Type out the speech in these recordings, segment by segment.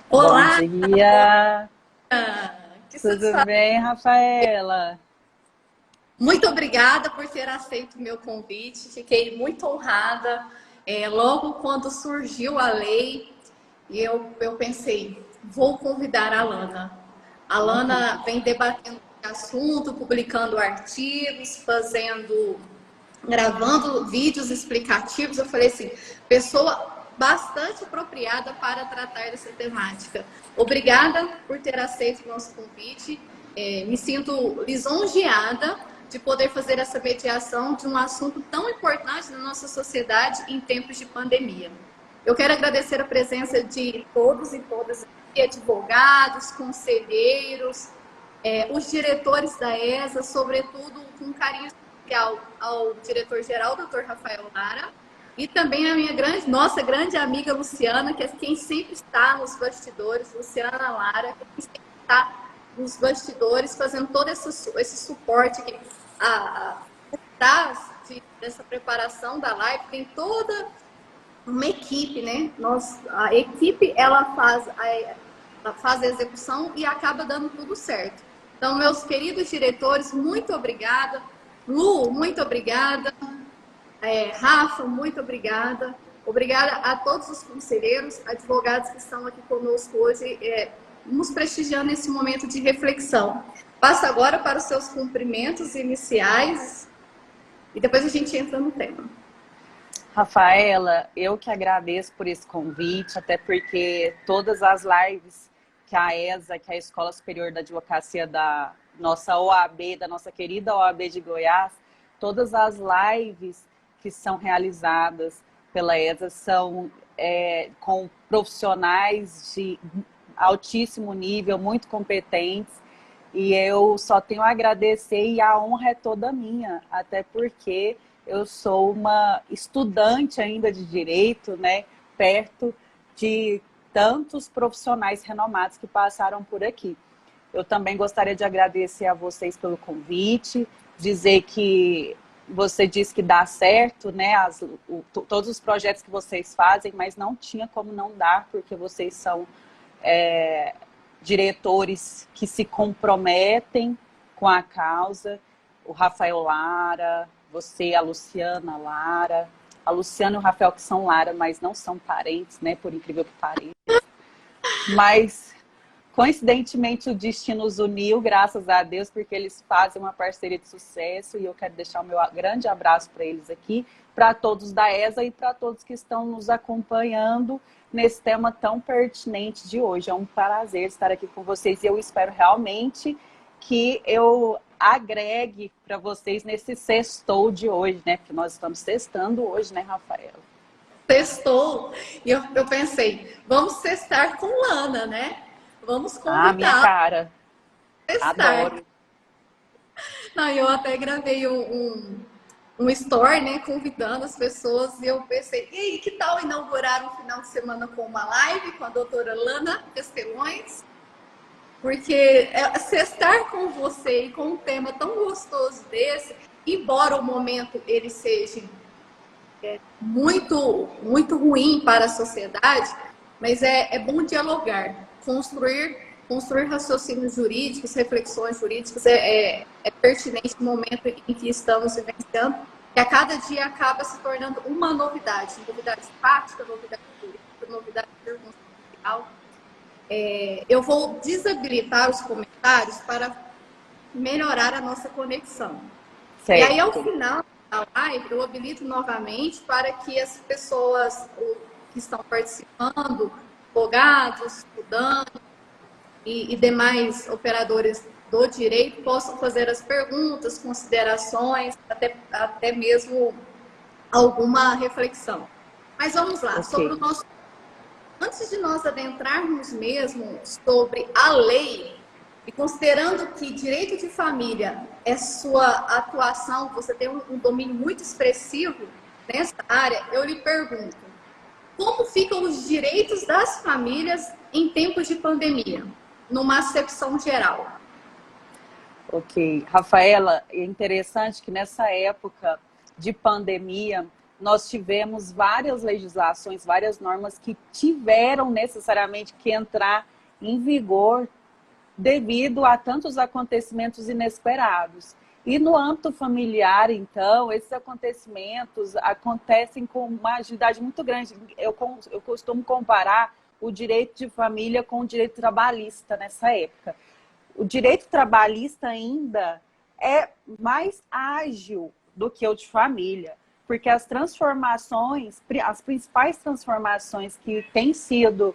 Bom Olá, dia, que tudo satisfação. bem, Rafaela? Muito obrigada por ter aceito o meu convite. Fiquei muito honrada. Logo quando surgiu a lei, eu pensei, vou convidar a Lana. A Lana vem debatendo esse assunto, publicando artigos, gravando vídeos explicativos. Eu falei assim, pessoa bastante apropriada para tratar dessa temática. Obrigada por ter aceito o nosso convite. Me sinto lisonjeada de poder fazer essa mediação de um assunto tão importante na nossa sociedade em tempos de pandemia. Eu quero agradecer a presença de todos e todas aqui, advogados, conselheiros, os diretores da ESA, sobretudo com carinho especial ao diretor-geral, Dr. Rafael Lara, e também a nossa grande amiga Luciana, que é quem sempre está nos bastidores, Luciana Lara, quem sempre está nos bastidores, fazendo todo esse suporte que por trás dessa preparação da live, tem toda uma equipe, né? A equipe ela faz a execução e acaba dando tudo certo. Então, meus queridos diretores, muito obrigada. Lu, muito obrigada. Rafa, muito obrigada. Obrigada a todos os conselheiros, advogados que estão aqui conosco hoje, nos prestigiando nesse momento de reflexão. Passo agora para os seus cumprimentos iniciais e depois a gente entra no tema. Rafaela, eu que agradeço por esse convite, até porque todas as lives que a ESA, que é a Escola Superior da Advocacia da nossa OAB, da nossa querida OAB de Goiás, todas as lives que são realizadas pela ESA são com profissionais de altíssimo nível, muito competentes, e eu só tenho a agradecer e a honra é toda minha, até porque eu sou uma estudante ainda de direito, né, perto de tantos profissionais renomados que passaram por aqui. Eu também gostaria de agradecer a vocês pelo convite, dizer que você disse que dá certo, né, todos os projetos que vocês fazem, mas não tinha como não dar, porque vocês são diretores que se comprometem com a causa. O Rafael Lara, você, a Luciana Lara, a Luciana e o Rafael que são Lara, mas não são parentes, né, por incrível que pareça. Mas, coincidentemente, o destino os uniu, graças a Deus, porque eles fazem uma parceria de sucesso e eu quero deixar o meu grande abraço para eles aqui, para todos da ESA e para todos que estão nos acompanhando nesse tema tão pertinente de hoje. É um prazer estar aqui com vocês e eu espero realmente que eu agregue para vocês nesse sextou de hoje, né? Porque nós estamos sextando hoje, né, Rafaela? Sextou. E eu pensei, vamos sextar com Lana, né? Vamos Ah, minha convidá-la cara, a sextar. adoro. Não, eu até gravei um story, né, convidando as pessoas, e eu pensei, e aí, que tal inaugurar um final de semana com uma live com a doutora Lana Castelões? Porque sextar com você e com um tema tão gostoso desse, embora o momento ele seja muito ruim para a sociedade, mas é bom dialogar, construir raciocínios jurídicos, reflexões jurídicas, é pertinente no momento em que estamos vivenciando, que a cada dia acaba se tornando uma novidade fática, novidade jurídica, novidade circunstancial. Eu vou desabilitar os comentários para melhorar a nossa conexão. E aí, ao Certo. final da live, eu habilito novamente para que as pessoas que estão participando, advogados, estudantes e demais operadores do direito, possam fazer as perguntas, considerações, até mesmo alguma reflexão. Mas vamos lá, Ok. sobre o nosso. Antes de nós adentrarmos mesmo sobre a lei, e considerando que direito de família é sua atuação, você tem um domínio muito expressivo nessa área, eu lhe pergunto, como ficam os direitos das famílias em tempos de pandemia, numa acepção geral? Ok. Rafaela, é interessante que nessa época de pandemia, nós tivemos várias legislações, várias normas que tiveram necessariamente que entrar em vigor devido a tantos acontecimentos inesperados. E no âmbito familiar, então, esses acontecimentos acontecem com uma agilidade muito grande. Eu costumo comparar o direito de família com o direito trabalhista nessa época. O direito trabalhista ainda é mais ágil do que o de família, porque as transformações, as principais transformações que têm sido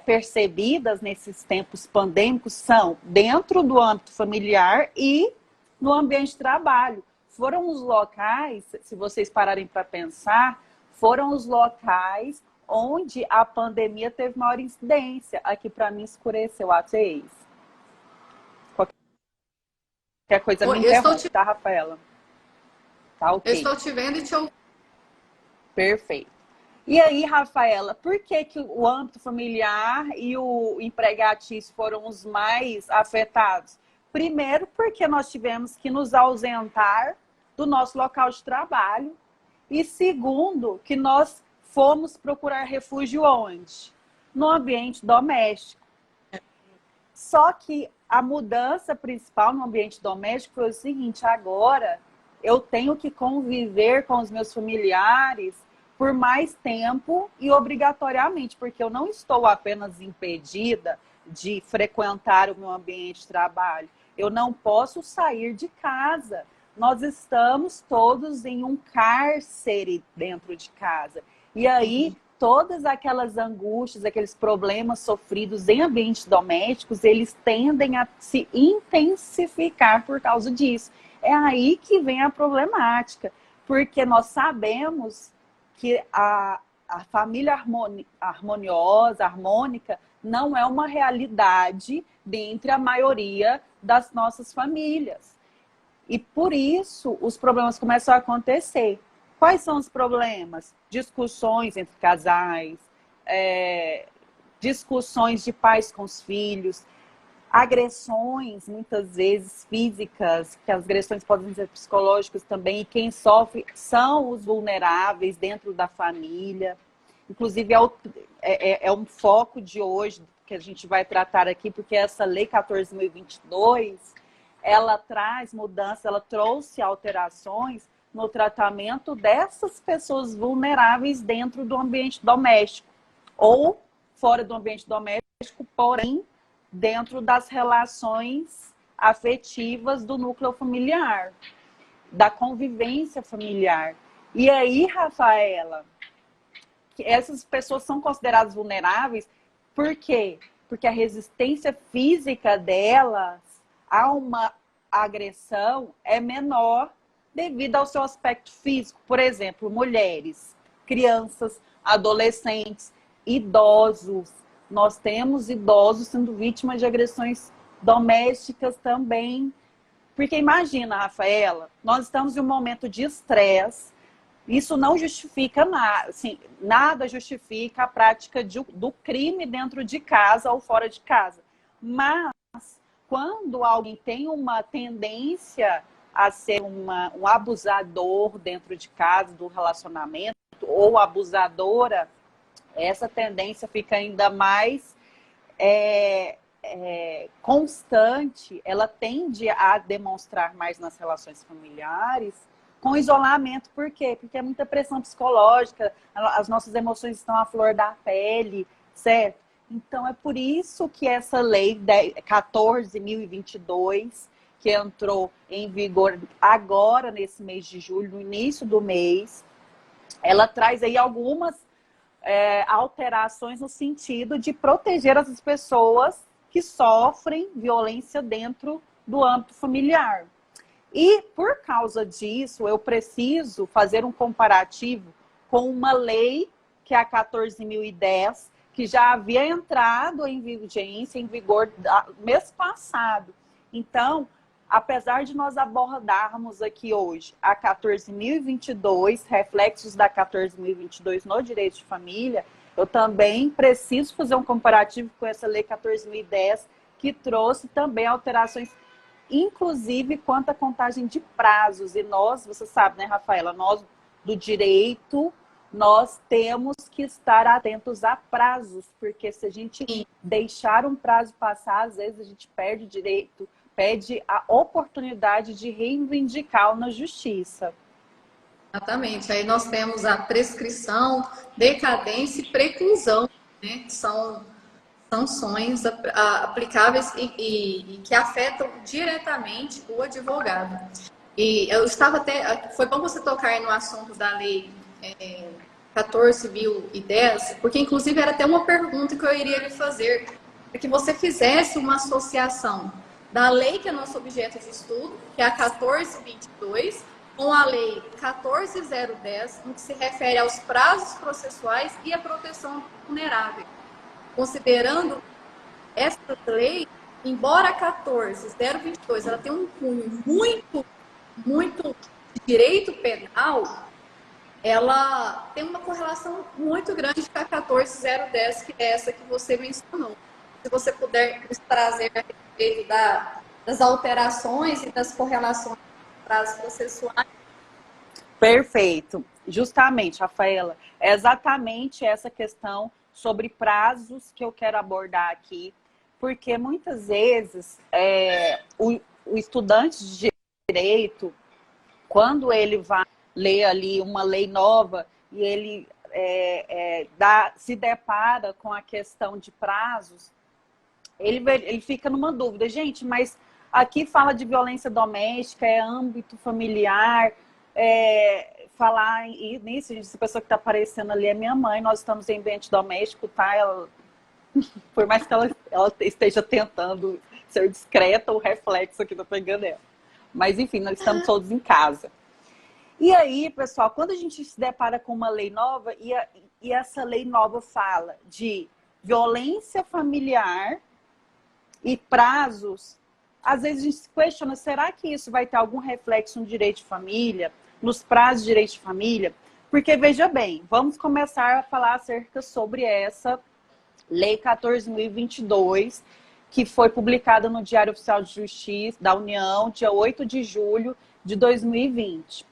percebidas nesses tempos pandêmicos são dentro do âmbito familiar e no ambiente de trabalho. Foram os locais, se vocês pararem para pensar, foram os locais onde a pandemia teve maior incidência. Aqui para mim escureceu a vez. Qualquer coisa me interrompe, tá, Rafaela? Tá, ok. Eu estou te vendo e te ouvindo. Perfeito. E aí, Rafaela, por que o âmbito familiar e o empregatício foram os mais afetados? Primeiro, porque nós tivemos que nos ausentar do nosso local de trabalho. E segundo, que nós fomos procurar refúgio onde? No ambiente doméstico. Só que a mudança principal no ambiente doméstico foi o seguinte: agora eu tenho que conviver com os meus familiares por mais tempo e obrigatoriamente, porque eu não estou apenas impedida de frequentar o meu ambiente de trabalho. Eu não posso sair de casa. Nós estamos todos em um cárcere dentro de casa. E aí, todas aquelas angústias, aqueles problemas sofridos em ambientes domésticos, eles tendem a se intensificar por causa disso. É aí que vem a problemática, porque nós sabemos que a família harmoniosa, harmônica, não é uma realidade dentre a maioria das nossas famílias. E por isso os problemas começam a acontecer. Quais são os problemas? Discussões entre casais, discussões de pais com os filhos, agressões, muitas vezes físicas, que as agressões podem ser psicológicas também, e quem sofre são os vulneráveis dentro da família. Inclusive, é um foco de hoje que a gente vai tratar aqui, porque essa Lei 14.022, ela traz mudanças, ela trouxe alterações no tratamento dessas pessoas vulneráveis dentro do ambiente doméstico, ou fora do ambiente doméstico, porém, dentro das relações afetivas do núcleo familiar, da convivência familiar. E aí, Rafaela, essas pessoas são consideradas vulneráveis, por quê? Porque a resistência física delas a uma agressão é menor devido ao seu aspecto físico. Por exemplo, mulheres, crianças, adolescentes, idosos. Nós temos idosos sendo vítimas de agressões domésticas também. Porque imagina, Rafaela, nós estamos em um momento de estresse. Isso não justifica nada, assim, nada justifica a prática do crime dentro de casa ou fora de casa. Mas quando alguém tem uma tendência a ser um abusador dentro de casa, do relacionamento, ou abusadora, essa tendência fica ainda mais constante, ela tende a demonstrar mais nas relações familiares, com isolamento. Por quê? Porque é muita pressão psicológica, as nossas emoções estão à flor da pele, certo? Então, é por isso que essa lei 14.022, que entrou em vigor agora, nesse mês de julho, no início do mês, ela traz aí algumas alterações no sentido de proteger as pessoas que sofrem violência dentro do âmbito familiar. E, por causa disso, eu preciso fazer um comparativo com uma lei, que é a 14.010, que já havia entrado em vigência, em vigor mês passado. Então, apesar de nós abordarmos aqui hoje a 14.022, reflexos da 14.022 no direito de família, eu também preciso fazer um comparativo com essa lei 14.010, que trouxe também alterações, inclusive quanto à contagem de prazos. E nós, você sabe, né, Rafaela, nós do direito, nós temos que estar atentos a prazos, porque se a gente deixar um prazo passar, às vezes a gente perde o direito, perde a oportunidade de reivindicar na justiça. Exatamente. Aí nós temos a prescrição, decadência e preclusão, né? Que são sanções aplicáveis e que afetam diretamente o advogado. E eu estava até... Foi bom você tocar no assunto da lei 14.010, porque inclusive era até uma pergunta que eu iria lhe fazer, para que você fizesse uma associação da lei que é nosso objeto de estudo, que é a 14.022, com a lei 14.010, no que se refere aos prazos processuais e à proteção vulnerável. Considerando essa lei, embora a 14.022 ela tem um cunho muito de direito penal, ela tem uma correlação muito grande com a 14.010, que é essa que você mencionou. Se você puder nos trazer a respeito das alterações e das correlações dos prazos processuais. Perfeito. Justamente, Rafaela, é exatamente essa questão sobre prazos que eu quero abordar aqui, porque muitas vezes o estudante de direito, quando ele vai ler ali uma lei nova e ele se depara com a questão de prazos, ele fica numa dúvida. Gente, mas aqui fala de violência doméstica, é âmbito familiar, falar nisso, essa pessoa que está aparecendo ali é minha mãe, nós estamos em ambiente doméstico, tá? Ela, por mais que ela esteja tentando ser discreta, o reflexo aqui tá pegando ela. Mas enfim, nós estamos todos em casa. E aí, pessoal, quando a gente se depara com uma lei nova, e essa lei nova fala de violência familiar e prazos, às vezes a gente se questiona, será que isso vai ter algum reflexo no direito de família, nos prazos de direito de família? Porque, veja bem, vamos começar a falar acerca sobre essa Lei 14.022, que foi publicada no Diário Oficial de Justiça da União, dia 8 de julho de 2020.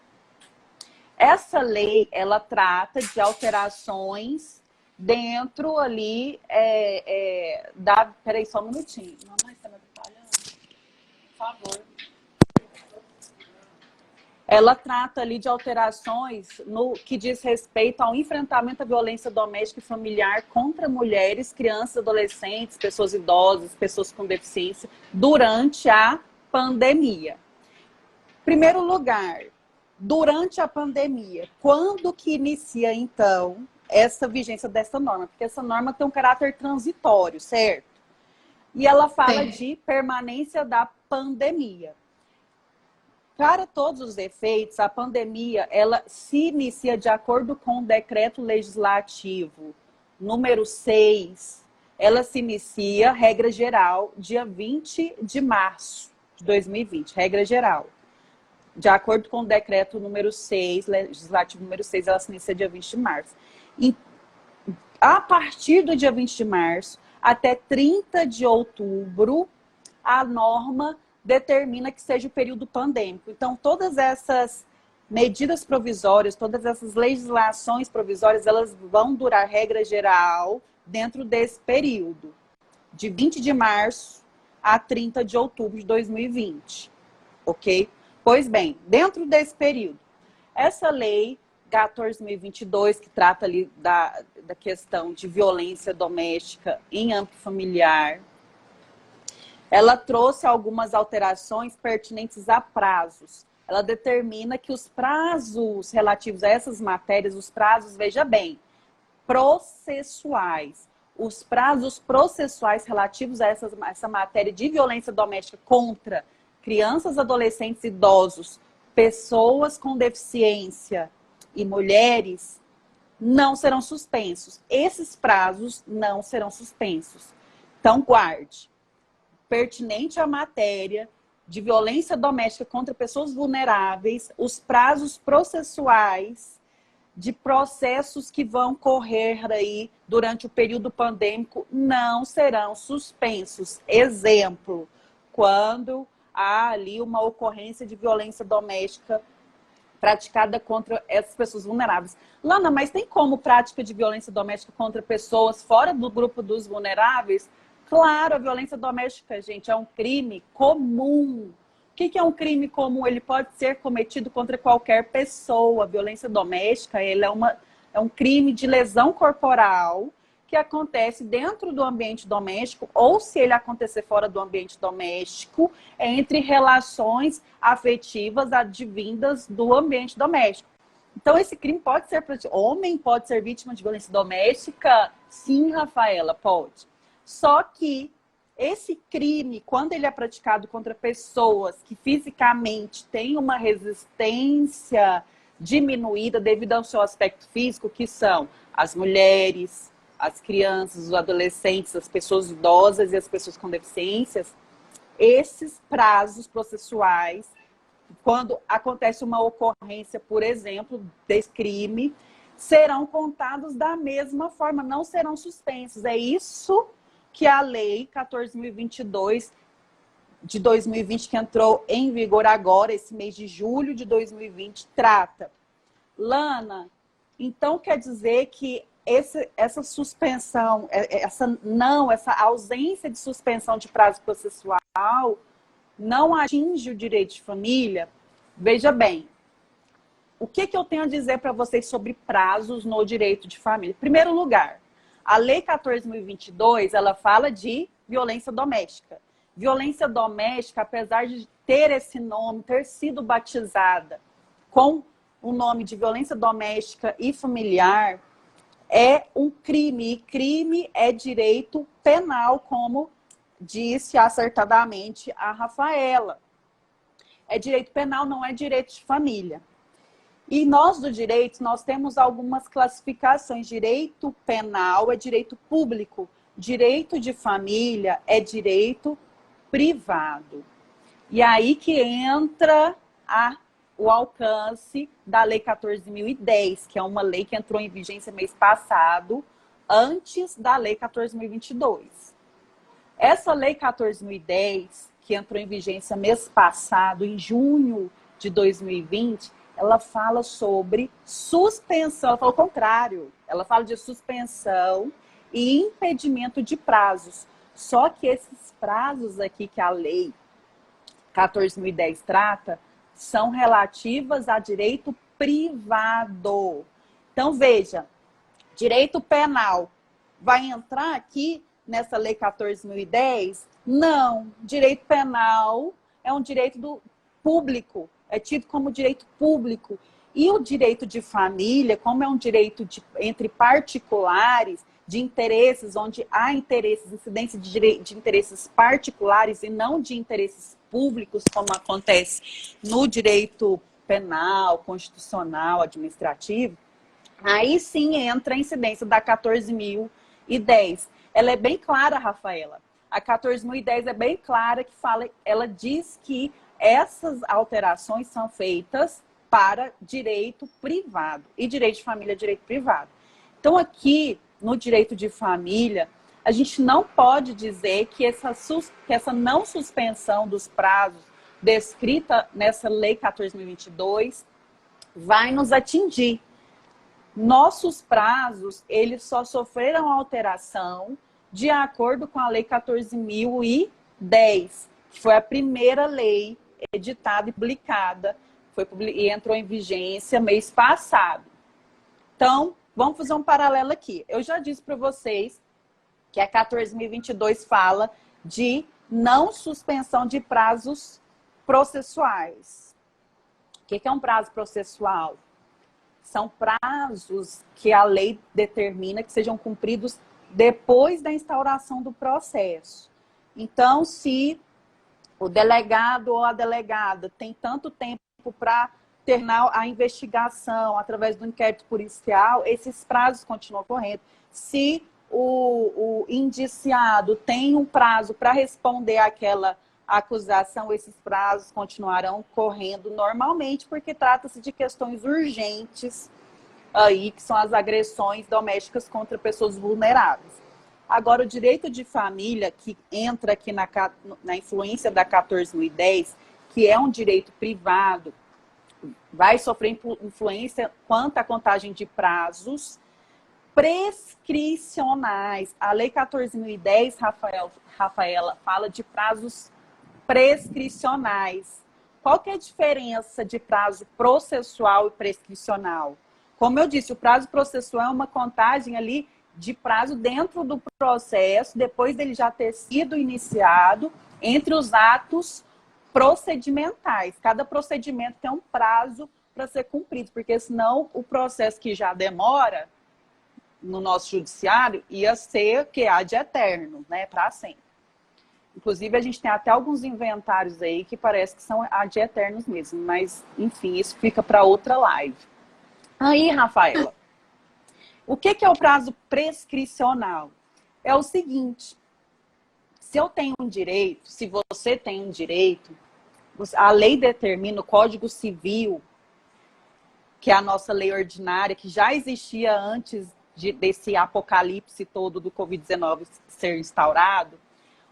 Essa lei, ela trata de alterações dentro ali Peraí, só um minutinho. Mamãe, você me atrapalhando? Por favor. Ela trata ali de alterações no que diz respeito ao enfrentamento à violência doméstica e familiar contra mulheres, crianças, adolescentes, pessoas idosas, pessoas com deficiência, durante a pandemia. Primeiro lugar, durante a pandemia, quando que inicia, então, essa vigência dessa norma? Porque essa norma tem um caráter transitório, certo? E ela fala de permanência da pandemia. Para todos os efeitos, a pandemia, ela se inicia de acordo com o decreto legislativo número 6, ela se inicia, regra geral, dia 20 de março de 2020, regra geral. De acordo com o decreto número 6, legislativo número 6, ela se inicia dia 20 de março. E a partir do dia 20 de março até 30 de outubro, a norma determina que seja o período pandêmico. Então, todas essas medidas provisórias, todas essas legislações provisórias, elas vão durar, regra geral, dentro desse período, de 20 de março a 30 de outubro de 2020, ok? Pois bem, dentro desse período, essa lei 14.022, que trata ali da questão de violência doméstica em âmbito familiar, ela trouxe algumas alterações pertinentes a prazos. Ela determina que os prazos relativos a essas matérias, os prazos, veja bem, processuais. Os prazos processuais relativos a essa matéria de violência doméstica contra crianças, adolescentes, idosos, pessoas com deficiência e mulheres, não serão suspensos. Esses prazos não serão suspensos. Então, guarde. Pertinente à matéria de violência doméstica contra pessoas vulneráveis, os prazos processuais de processos que vão correr aí durante o período pandêmico não serão suspensos. Exemplo, quando há ali uma ocorrência de violência doméstica praticada contra essas pessoas vulneráveis. Lana, mas tem como prática de violência doméstica contra pessoas fora do grupo dos vulneráveis? Claro, a violência doméstica, gente, é um crime comum. O que é um crime comum? Ele pode ser cometido contra qualquer pessoa. A violência doméstica, ele é um crime de lesão corporal que acontece dentro do ambiente doméstico, ou se ele acontecer fora do ambiente doméstico, entre relações afetivas advindas do ambiente doméstico. Então, esse crime pode ser... Homem pode ser vítima de violência doméstica? Sim, Rafaela, pode. Só que esse crime, quando ele é praticado contra pessoas que fisicamente têm uma resistência diminuída devido ao seu aspecto físico, que são as mulheres, as crianças, os adolescentes, as pessoas idosas e as pessoas com deficiências, esses prazos processuais, quando acontece uma ocorrência, por exemplo, desse crime, serão contados da mesma forma, não serão suspensos. É isso que a Lei 14.022 de 2020, que entrou em vigor agora, esse mês de julho de 2020, trata. Lana, então quer dizer que essa suspensão, essa ausência de suspensão de prazo processual não atinge o direito de família? Veja bem, o que eu tenho a dizer para vocês sobre prazos no direito de família? Em primeiro lugar, a Lei 14.022, ela fala de violência doméstica. Violência doméstica, apesar de ter esse nome, ter sido batizada com o nome de violência doméstica e familiar, é um crime. E crime é direito penal, como disse acertadamente a Rafaela. É direito penal, não é direito de família. E nós do direito, nós temos algumas classificações. Direito penal é direito público. Direito de família é direito privado. E aí que entra o alcance da Lei 14.010, que é uma lei que entrou em vigência mês passado, antes da Lei 14.022. Essa Lei 14.010, que entrou em vigência mês passado, em junho de 2020, ela fala sobre suspensão, ela fala o contrário, ela fala de suspensão e impedimento de prazos. Só que esses prazos aqui que a Lei 14.010 trata, são relativas a direito privado. Então, veja, direito penal vai entrar aqui nessa Lei 14.010? Não. Direito penal é um direito do público, é tido como direito público. E o direito de família, como é um direito entre particulares, de interesses, onde há interesses, incidência de interesses particulares e não de interesses públicos, como acontece no direito penal, constitucional, administrativo, aí sim entra a incidência da 14.010. Ela é bem clara, Rafaela. A 14.010 é bem clara, ela diz que essas alterações são feitas para direito privado. E direito de família é direito privado. Então, aqui, no direito de família, a gente não pode dizer que essa não suspensão dos prazos descrita nessa Lei 14.022 vai nos atingir. Nossos prazos, eles só sofreram alteração de acordo com a Lei 14.010, que foi a primeira lei editada e publicada, e entrou em vigência mês passado. Então, vamos fazer um paralelo aqui. Eu já disse para vocês que a 14.022 fala de não suspensão de prazos processuais. O que é um prazo processual? São prazos que a lei determina que sejam cumpridos depois da instauração do processo. Então, se o delegado ou a delegada tem tanto tempo para terminar a investigação através do inquérito policial, esses prazos continuam correndo. Se o indiciado tem um prazo para responder àquela acusação, esses prazos continuarão correndo normalmente, porque trata-se de questões urgentes, aí, que são as agressões domésticas contra pessoas vulneráveis. Agora, o direito de família, que entra aqui na influência da 14.010, que é um direito privado, vai sofrer influência quanto à contagem de prazos prescricionais. A Lei 14.010, Rafaela, fala de prazos prescricionais. Qual que é a diferença de prazo processual e prescricional? Como eu disse, o prazo processual é uma contagem ali de prazo dentro do processo, depois dele já ter sido iniciado, entre os atos procedimentais. Cada procedimento tem um prazo para ser cumprido, porque senão o processo que já demora no nosso judiciário ia ser que há de eterno, né, para sempre. Inclusive, a gente tem até alguns inventários aí que parece que são ad eternos mesmo, mas, enfim, isso fica para outra live. Aí, Rafaela, o que é o prazo prescricional? É o seguinte, se eu tenho um direito, se você tem um direito, a lei determina, o Código Civil, que é a nossa lei ordinária, que já existia antes desse apocalipse todo do Covid-19 ser instaurado,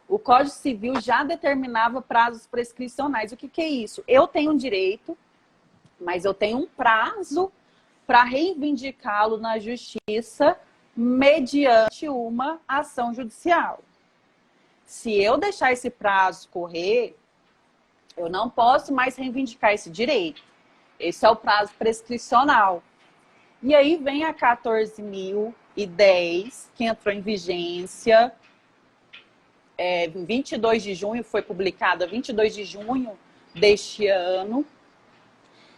o Código Civil já determinava prazos prescricionais. O que é isso? Eu tenho um direito, mas eu tenho um prazo para reivindicá-lo na justiça mediante uma ação judicial. Se eu deixar esse prazo correr, eu não posso mais reivindicar esse direito. Esse é o prazo prescricional. E aí vem a 14.010, que entrou em vigência 22 de junho, foi publicada 22 de junho deste ano,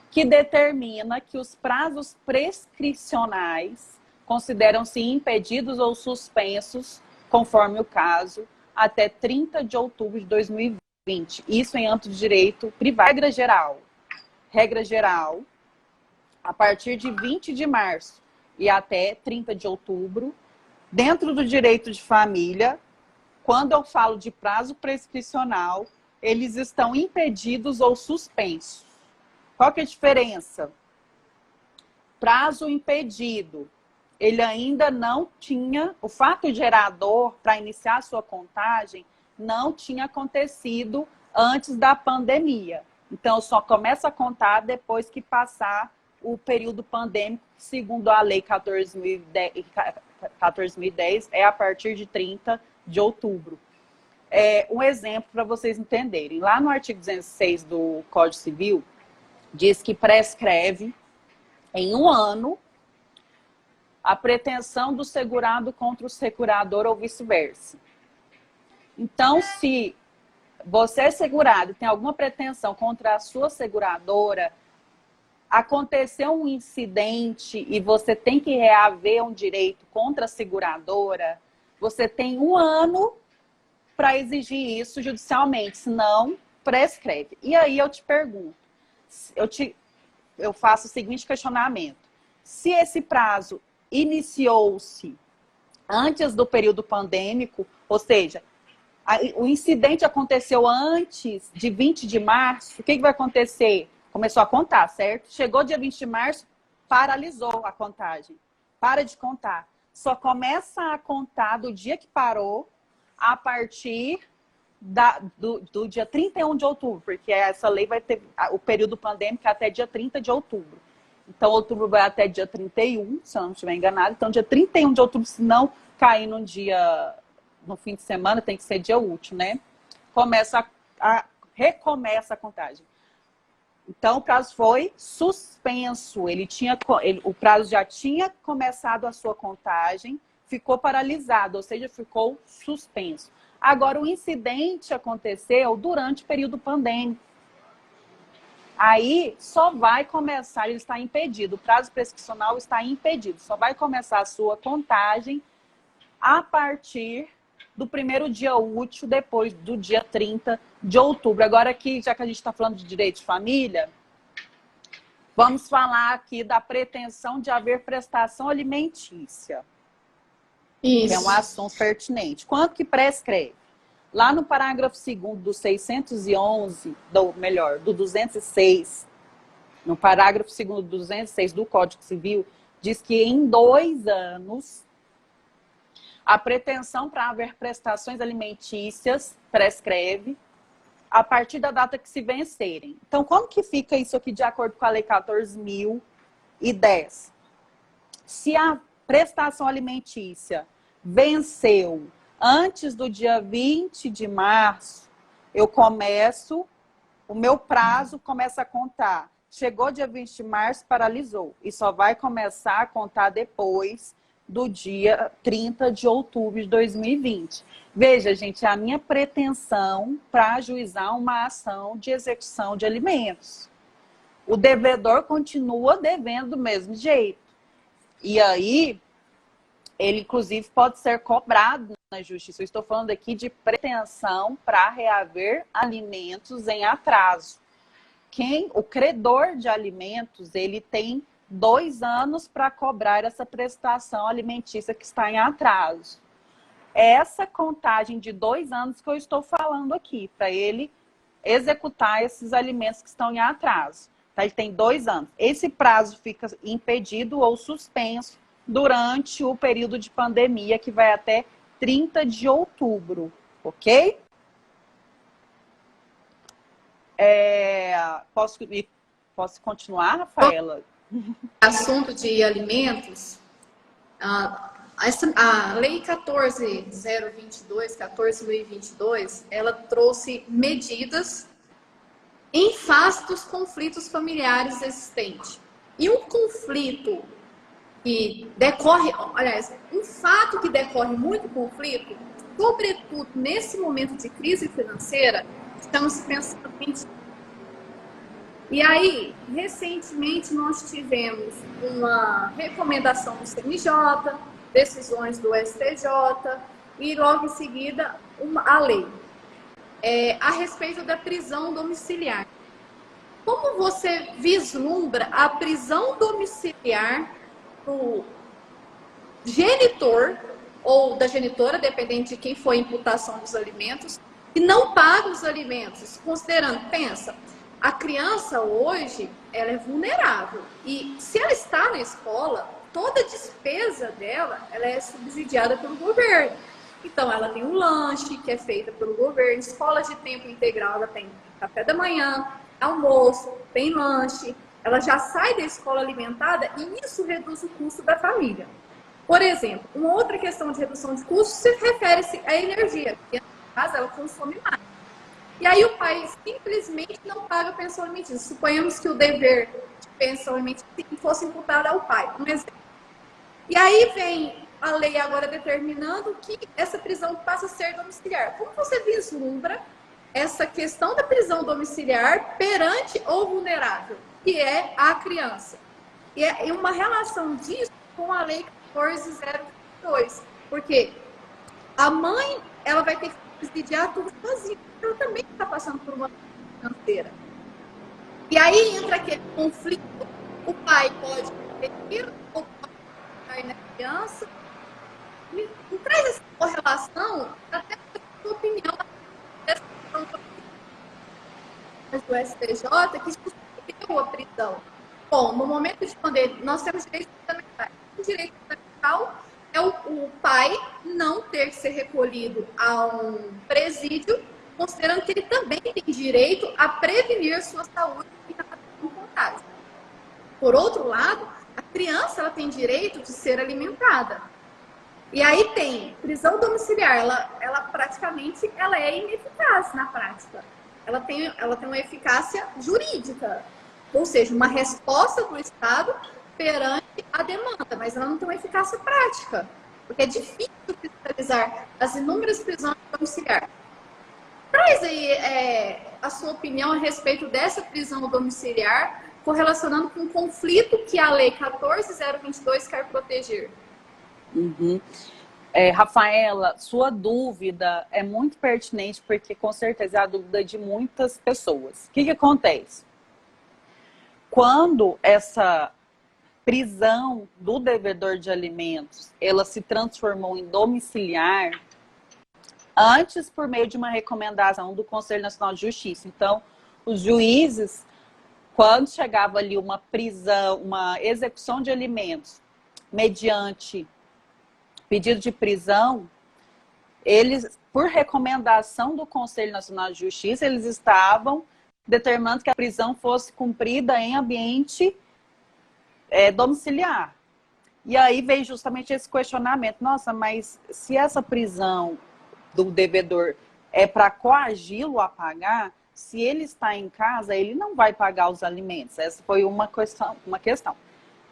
que determina que os prazos prescricionais consideram-se impedidos ou suspensos, conforme o caso, até 30 de outubro de 2020. Isso em âmbito de direito privado. Regra geral, a partir de 20 de março e até 30 de outubro, dentro do direito de família, quando eu falo de prazo prescricional, eles estão impedidos ou suspensos. Qual que é a diferença? Prazo impedido, ele ainda não tinha, o fato gerador para iniciar a sua contagem não tinha acontecido antes da pandemia. Então, só começa a contar depois que passar o período pandêmico, segundo a Lei 14.010, é a partir de 30 de outubro. Um exemplo para vocês entenderem. Lá no artigo 206 do Código Civil, diz que prescreve em 1 ano a pretensão do segurado contra o segurador ou vice-versa. Então, se você é segurado e tem alguma pretensão contra a sua seguradora, aconteceu um incidente e você tem que reaver um direito contra a seguradora, você tem 1 ano para exigir isso judicialmente, senão prescreve. E aí eu te pergunto, eu faço o seguinte questionamento: se esse prazo iniciou-se antes do período pandêmico, ou seja, o incidente aconteceu antes de 20 de março, o que vai acontecer? Começou a contar, certo? Chegou dia 20 de março, paralisou a contagem. Para de contar. Só começa a contar do dia que parou a partir do dia 31 de outubro, porque essa lei vai ter o período pandêmico até dia 30 de outubro. Então, outubro vai até dia 31, se eu não estiver enganado. Então, dia 31 de outubro, se não cair no fim de semana, tem que ser dia útil, né? Recomeça a contagem. Então, o prazo foi suspenso. O prazo já tinha começado a sua contagem, ficou paralisado, ou seja, ficou suspenso. Agora, o incidente aconteceu durante o período pandêmico. Aí, só vai começar, ele está impedido, o prazo prescricional está impedido. Só vai começar a sua contagem a partir do primeiro dia útil, depois do dia 30 de outubro. Agora aqui, já que a gente está falando de direito de família, vamos falar aqui da pretensão de haver prestação alimentícia. Isso. Que é um assunto pertinente. Quanto que prescreve? Lá no parágrafo 2º do 611, do 206, no parágrafo 2º do 206 do Código Civil, diz que em 2 anos a pretensão para haver prestações alimentícias prescreve a partir da data que se vencerem. Então, como que fica isso aqui de acordo com a Lei 14.010? Se a prestação alimentícia venceu antes do dia 20 de março, o meu prazo começa a contar. Chegou dia 20 de março, paralisou. E só vai começar a contar depois do dia 30 de outubro de 2020. Veja, gente, a minha pretensão para ajuizar uma ação de execução de alimentos. O devedor continua devendo do mesmo jeito. E aí, ele inclusive pode ser cobrado na justiça. Eu estou falando aqui de pretensão para reaver alimentos em atraso. O credor de alimentos, ele tem 2 anos para cobrar essa prestação alimentícia que está em atraso. Essa contagem de 2 anos que eu estou falando aqui, para ele executar esses alimentos que estão em atraso. Tá? Ele tem 2 anos. Esse prazo fica impedido ou suspenso durante o período de pandemia, que vai até 30 de outubro, ok? Posso continuar, Rafaela? Assunto de alimentos, a Lei 14.022, ela trouxe medidas em face dos conflitos familiares existentes. E um conflito que decorre, aliás, um fato que decorre muito conflito, sobretudo nesse momento de crise financeira, estamos pensando em... E aí, recentemente, nós tivemos uma recomendação do CNJ, decisões do STJ e, logo em seguida, a lei a respeito da prisão domiciliar. Como você vislumbra a prisão domiciliar do genitor ou da genitora, dependendo de quem foi a imputação dos alimentos, que não paga os alimentos, considerando, pensa... A criança hoje, ela é vulnerável. E se ela está na escola, toda a despesa dela, ela é subsidiada pelo governo. Então, ela tem um lanche que é feito pelo governo. Escola de tempo integral, ela tem café da manhã, almoço, tem lanche. Ela já sai da escola alimentada e isso reduz o custo da família. Por exemplo, uma outra questão de redução de custos se refere-se à energia. Porque, na casa, ela consome mais. E aí o pai simplesmente não paga a pensão alimentícia. Suponhamos que o dever de pensão alimentícia fosse imputado ao pai, um exemplo. E aí vem a lei agora determinando que essa prisão passa a ser domiciliar. Como você vislumbra essa questão da prisão domiciliar perante o vulnerável, que é a criança? E é uma relação disso com a lei 14.022, porque a mãe, ela vai ter que subsidiar tudo sozinha. Ela também está passando por uma financeira. E aí entra aquele conflito, o pai pode pedir ou pode ficar na criança. Me traz essa correlação, até a sua opinião do STJ, que suspendeu a prisão. Bom, no momento de pandemia, nós temos direitos fundamentais. O direito fundamental é o pai não ter que ser recolhido a um presídio, considerando que ele também tem direito a prevenir sua saúde em relação ao contágio. Por outro lado, a criança ela tem direito de ser alimentada. E aí tem prisão domiciliar, ela praticamente ela é ineficaz na prática. Ela tem uma eficácia jurídica, ou seja, uma resposta do Estado perante a demanda, mas ela não tem uma eficácia prática, porque é difícil fiscalizar as inúmeras prisões domiciliares. Traz aí a sua opinião a respeito dessa prisão domiciliar, correlacionando com o conflito que a Lei 14.022 quer proteger. Uhum. Rafaela, sua dúvida é muito pertinente, porque com certeza é a dúvida de muitas pessoas. O que acontece? Quando essa prisão do devedor de alimentos, ela se transformou em domiciliar, antes por meio de uma recomendação do Conselho Nacional de Justiça. Então, os juízes, quando chegava ali uma prisão, uma execução de alimentos, mediante pedido de prisão, eles, por recomendação do Conselho Nacional de Justiça, eles estavam determinando que a prisão fosse cumprida em ambiente domiciliar. E aí veio justamente esse questionamento. Nossa, mas se essa prisão do devedor é para coagi-lo a pagar, se ele está em casa, ele não vai pagar os alimentos. Essa foi uma questão.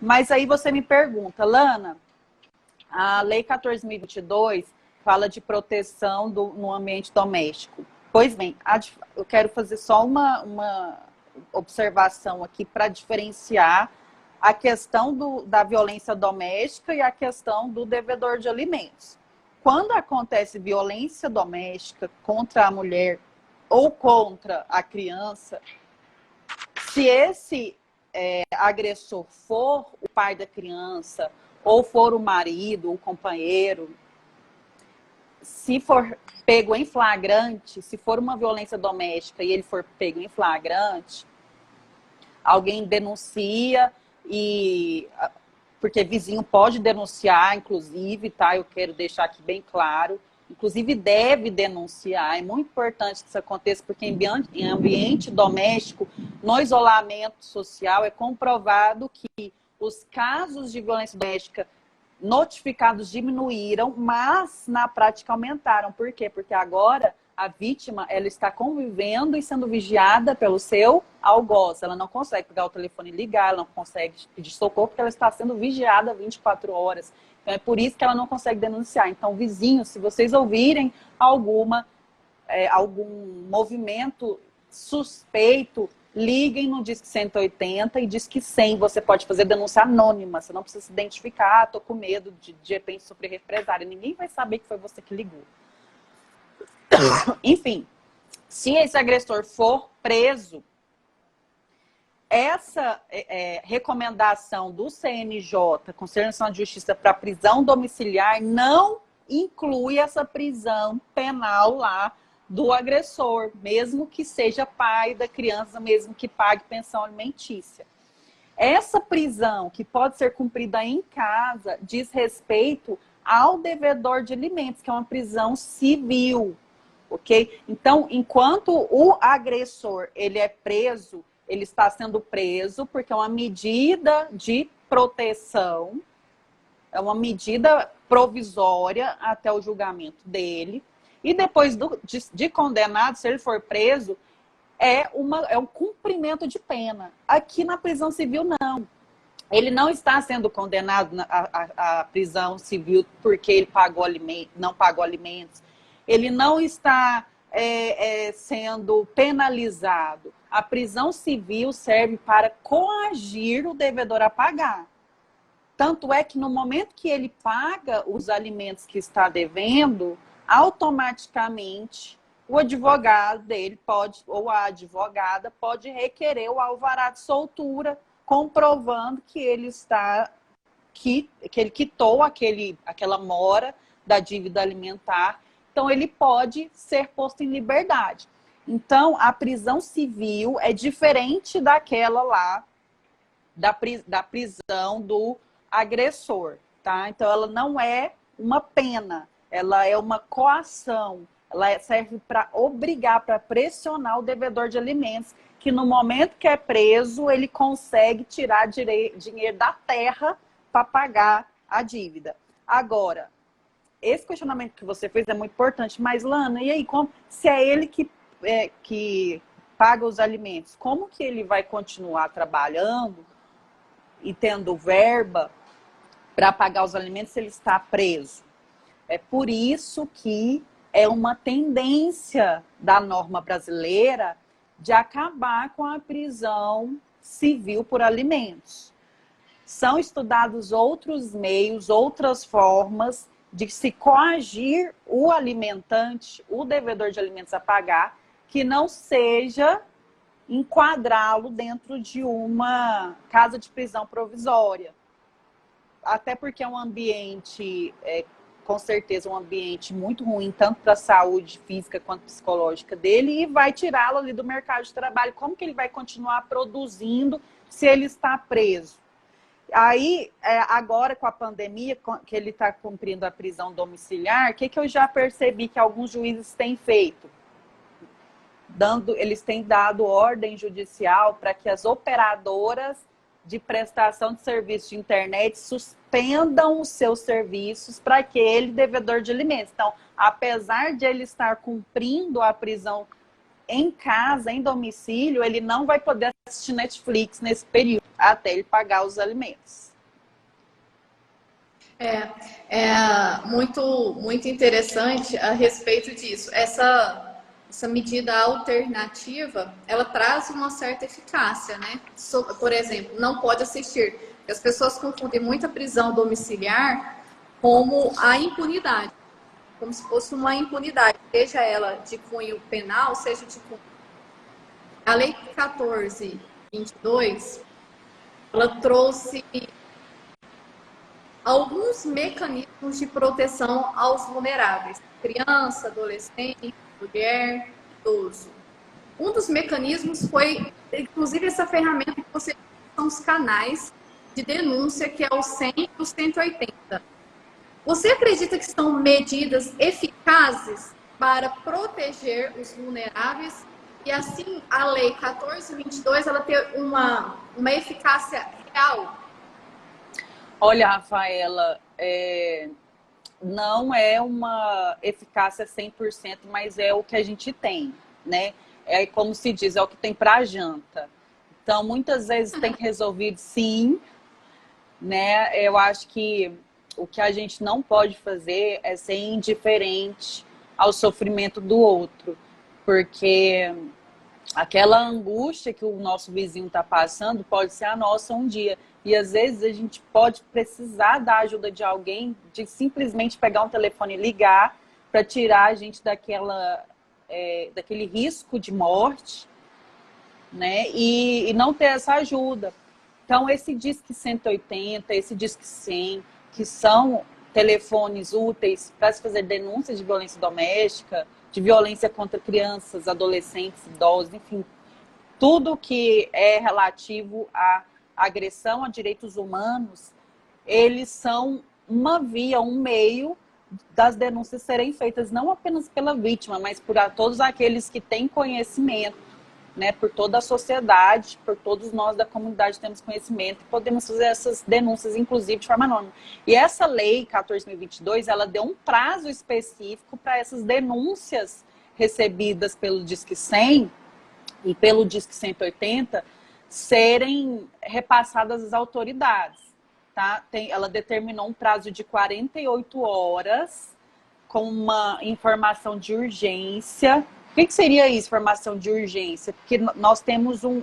Mas aí você me pergunta, Lana, a Lei 14.022 fala de proteção no ambiente doméstico. Pois bem, eu quero fazer só uma observação aqui para diferenciar a questão da violência doméstica e a questão do devedor de alimentos. Quando acontece violência doméstica contra a mulher ou contra a criança, se esse agressor for o pai da criança, ou for o marido, o companheiro, se for pego em flagrante, se for uma violência doméstica e ele for pego em flagrante, alguém denuncia, porque vizinho pode denunciar, inclusive, tá? Eu quero deixar aqui bem claro, inclusive deve denunciar, é muito importante que isso aconteça, porque em ambiente doméstico, no isolamento social, é comprovado que os casos de violência doméstica notificados diminuíram, mas na prática aumentaram. Por quê? Porque agora a vítima, ela está convivendo e sendo vigiada pelo seu algoz. Ela não consegue pegar o telefone e ligar, ela não consegue pedir socorro, porque ela está sendo vigiada 24 horas. Então é por isso que ela não consegue denunciar. Então, vizinhos, se vocês ouvirem algum movimento suspeito, liguem no Disque 180 e Disque 100. Você pode fazer denúncia anônima, você não precisa se identificar, estou com medo de repente sofrer represália. Ninguém vai saber que foi você que ligou. Enfim, se esse agressor for preso, essa recomendação do CNJ, Conselho Nacional de Justiça, para prisão domiciliar, não inclui essa prisão penal lá do agressor, mesmo que seja pai da criança, mesmo que pague pensão alimentícia. Essa prisão, que pode ser cumprida em casa, diz respeito ao devedor de alimentos, que é uma prisão civil, ok? Então, enquanto o agressor ele é preso, ele está sendo preso porque é uma medida de proteção, é uma medida provisória até o julgamento dele. E depois de condenado, se ele for preso, é um cumprimento de pena. Aqui na prisão civil, não. Ele não está sendo condenado à prisão civil porque ele não pagou alimentos. Ele não está sendo penalizado. A prisão civil serve para coagir o devedor a pagar. Tanto é que no momento que ele paga os alimentos que está devendo, automaticamente o advogado dele ou a advogada pode requerer o alvará de soltura, comprovando que ele quitou aquela mora da dívida alimentar. Então ele pode ser posto em liberdade. Então a prisão civil é diferente daquela lá da prisão do agressor, tá? Então ela não é uma pena, ela é uma coação, ela serve para obrigar, para pressionar o devedor de alimentos, que no momento que é preso, ele consegue tirar dinheiro da terra para pagar a dívida. Agora, esse questionamento que você fez é muito importante, mas Lana, e aí, se é ele que paga os alimentos, como que ele vai continuar trabalhando e tendo verba para pagar os alimentos se ele está preso? É por isso que é uma tendência da norma brasileira de acabar com a prisão civil por alimentos. São estudados outros meios, outras formas de se coagir o alimentante, o devedor de alimentos a pagar, que não seja enquadrá-lo dentro de uma casa de prisão provisória. Até porque é um ambiente, com certeza, um ambiente muito ruim, tanto para a saúde física quanto psicológica dele, e vai tirá-lo ali do mercado de trabalho. Como que ele vai continuar produzindo se ele está preso? Aí, agora com a pandemia, que ele está cumprindo a prisão domiciliar, o que eu já percebi que alguns juízes têm feito? Eles têm dado ordem judicial para que as operadoras de prestação de serviço de internet suspendam os seus serviços para aquele devedor de alimentos. Então, apesar de ele estar cumprindo a prisão em casa, em domicílio, ele não vai poder assistir Netflix nesse período, até ele pagar os alimentos. Muito interessante a respeito disso. Essa medida alternativa, ela traz uma certa eficácia, né? Por exemplo, não pode assistir. As pessoas confundem muito a prisão domiciliar como a impunidade, como se fosse uma impunidade, seja ela de cunho penal, seja de cunho... A Lei 14.22, ela trouxe alguns mecanismos de proteção aos vulneráveis, criança, adolescente, mulher, idoso. Um dos mecanismos foi, inclusive, essa ferramenta que você são os canais de denúncia, que é o 100 e o 180. Você acredita que são medidas eficazes para proteger os vulneráveis? E assim, a Lei 14.22, ela tem uma eficácia real? Olha, Rafaela, não é uma eficácia 100%, mas é o que a gente tem, né? É como se diz, é o que tem para janta. Então, muitas vezes tem que resolver sim, né? Eu acho que o que a gente não pode fazer é ser indiferente ao sofrimento do outro, porque aquela angústia que o nosso vizinho está passando pode ser a nossa um dia. E às vezes a gente pode precisar da ajuda de alguém, de simplesmente pegar um telefone e ligar para tirar a gente daquele risco de morte, né? E não ter essa ajuda. Então, esse Disque 180, esse Disque 100, que são telefones úteis para se fazer denúncias de violência doméstica, de violência contra crianças, adolescentes, idosos, enfim, tudo que é relativo à agressão a direitos humanos, eles são uma via, um meio das denúncias serem feitas não apenas pela vítima, mas por todos aqueles que têm conhecimento, né, por toda a sociedade, por todos nós da comunidade temos conhecimento e podemos fazer essas denúncias, inclusive de forma anônima. E essa lei 14.022, ela deu um prazo específico para essas denúncias recebidas pelo Disque 100 e pelo Disque 180 serem repassadas às autoridades. Tá? Ela determinou um prazo de 48 horas com uma informação de urgência. O que seria isso, informação de urgência? Porque nós temos um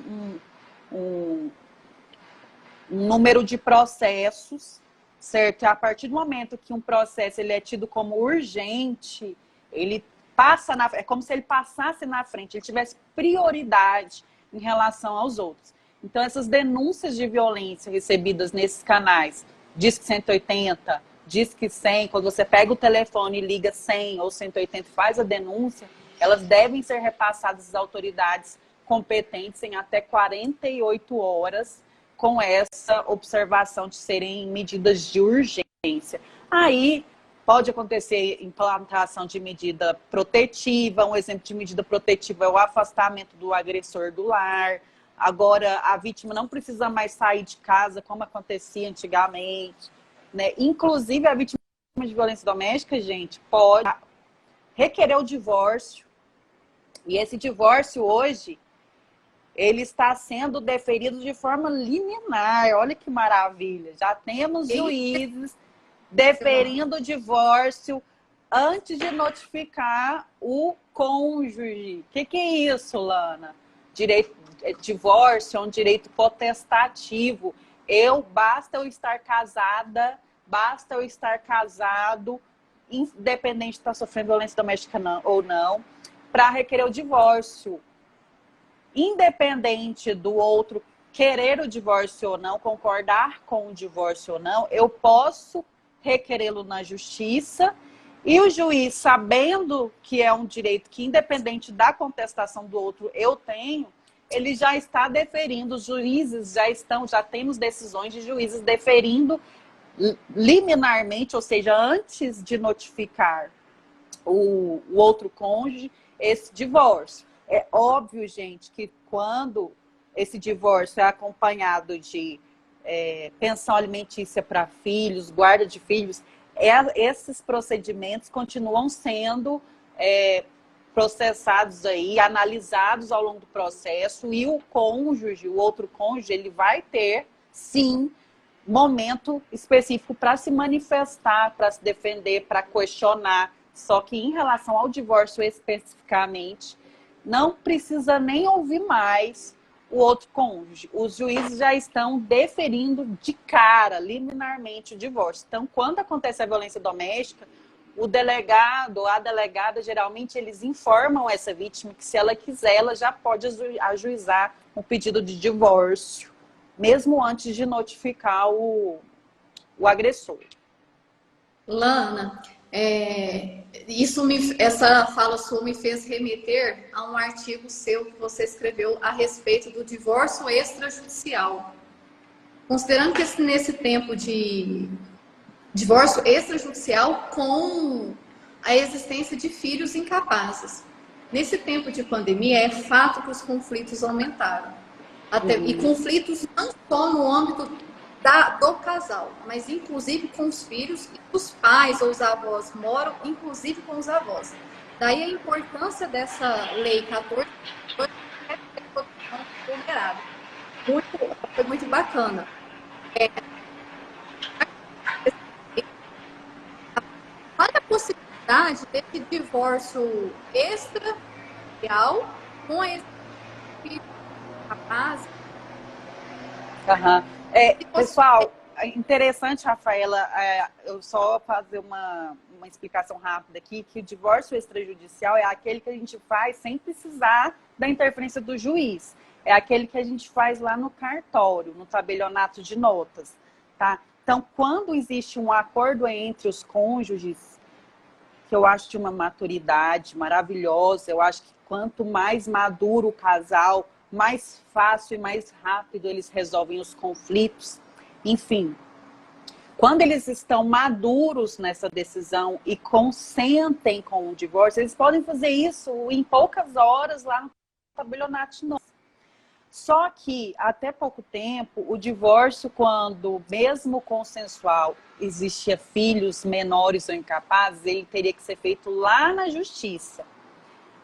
número de processos, certo? E a partir do momento que um processo ele é tido como urgente, ele passa é como se ele passasse na frente, ele tivesse prioridade em relação aos outros. Então, essas denúncias de violência recebidas nesses canais, Disque 180, Disque 100, quando você pega o telefone e liga 100 ou 180 e faz a denúncia, elas devem ser repassadas às autoridades competentes em até 48 horas, com essa observação de serem medidas de urgência. Aí pode acontecer implantação de medida protetiva. Um exemplo de medida protetiva é o afastamento do agressor do lar. Agora, a vítima não precisa mais sair de casa, como acontecia antigamente, né? Inclusive, a vítima de violência doméstica, gente, pode requerer o divórcio. E esse divórcio, hoje, ele está sendo deferido de forma liminar. Olha que maravilha. Já temos juízes deferindo o divórcio antes de notificar o cônjuge. O que é isso, Lana? Divórcio é um direito potestativo. Basta eu estar casada, basta eu estar casado, independente de estar sofrendo violência doméstica ou não, para requerer o divórcio. Independente do outro querer o divórcio ou não, concordar com o divórcio ou não, eu posso requerê-lo na justiça, e o juiz, sabendo que é um direito que, independente da contestação do outro, eu tenho, ele já está deferindo, os juízes já temos decisões de juízes deferindo liminarmente, ou seja, antes de notificar o outro cônjuge, esse divórcio. É óbvio, gente, que quando esse divórcio é acompanhado de pensão alimentícia para filhos, guarda de filhos, esses procedimentos continuam sendo processados aí, analisados ao longo do processo, e o cônjuge, o outro cônjuge, ele vai ter, sim, momento específico para se manifestar, para se defender, para questionar. Só que em relação ao divórcio especificamente, não precisa nem ouvir mais o outro cônjuge. Os juízes já estão deferindo de cara, liminarmente, o divórcio. Então, quando acontece a violência doméstica, o delegado ou a delegada, geralmente, eles informam essa vítima que, se ela quiser, ela já pode ajuizar um pedido de divórcio, mesmo antes de notificar o agressor. Lana, essa fala sua me fez remeter a um artigo seu que você escreveu a respeito do divórcio extrajudicial. Considerando que nesse tempo de divórcio extrajudicial com a existência de filhos incapazes. Nesse tempo de pandemia, é fato que os conflitos aumentaram. E conflitos não só no âmbito do casal, mas inclusive com os filhos, e os pais ou os avós moram, inclusive com os avós. Daí a importância dessa lei 14 vulnerável. Foi muito bacana. Qual é a possibilidade desse divórcio extrajudicial com esse filho capaz? Pessoal, interessante, Rafaela, eu só fazer uma explicação rápida aqui, que o divórcio extrajudicial é aquele que a gente faz sem precisar da interferência do juiz. É aquele que a gente faz lá no cartório, no tabelionato de notas, tá? Então, quando existe um acordo entre os cônjuges, que eu acho de uma maturidade maravilhosa, eu acho que quanto mais maduro o casal, mais fácil e mais rápido eles resolvem os conflitos. Enfim, quando eles estão maduros nessa decisão e consentem com o divórcio, eles podem fazer isso em poucas horas lá no tabelionato de notas. Só que, até pouco tempo, o divórcio, quando mesmo consensual, existia filhos menores ou incapazes, ele teria que ser feito lá na justiça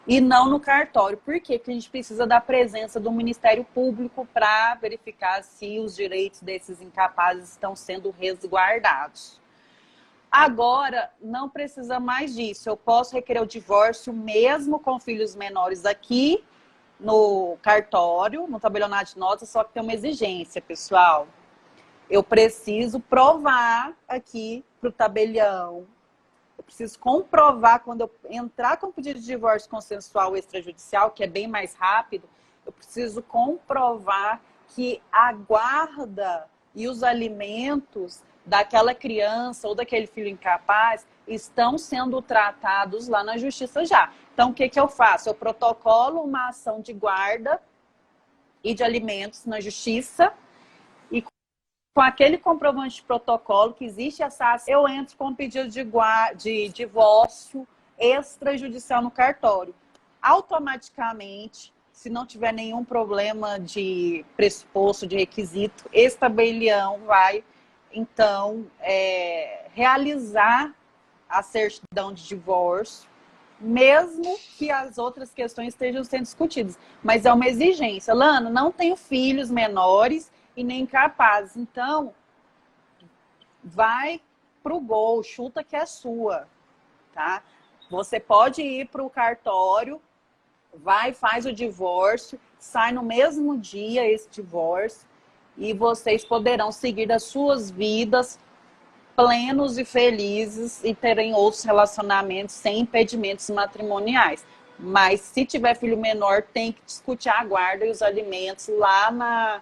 e não no cartório. Por quê? Porque a gente precisa da presença do Ministério Público para verificar se os direitos desses incapazes estão sendo resguardados. Agora, não precisa mais disso. Eu posso requerer o divórcio mesmo com filhos menores aqui no cartório, no tabelionato de notas, só que tem uma exigência, pessoal. Eu preciso provar aqui para o tabelião, eu preciso comprovar, quando eu entrar com o pedido de divórcio consensual extrajudicial, que é bem mais rápido, eu preciso comprovar que a guarda e os alimentos daquela criança ou daquele filho incapaz estão sendo tratados lá na justiça já. Então, o que eu faço? Eu protocolo uma ação de guarda e de alimentos na justiça, e com aquele comprovante de protocolo que existe essa ação, eu entro com um pedido de divórcio extrajudicial no cartório. Automaticamente, se não tiver nenhum problema de pressuposto, de requisito, esse tabelião vai, então, realizar a certidão de divórcio, mesmo que as outras questões estejam sendo discutidas. Mas é uma exigência. Lana, não tenho filhos menores e nem capazes. Então, vai pro gol, chuta que é sua, tá? Você pode ir para o cartório, vai, faz o divórcio, sai no mesmo dia esse divórcio e vocês poderão seguir as suas vidas plenos e felizes e terem outros relacionamentos sem impedimentos matrimoniais. Mas se tiver filho menor, tem que discutir a guarda e os alimentos lá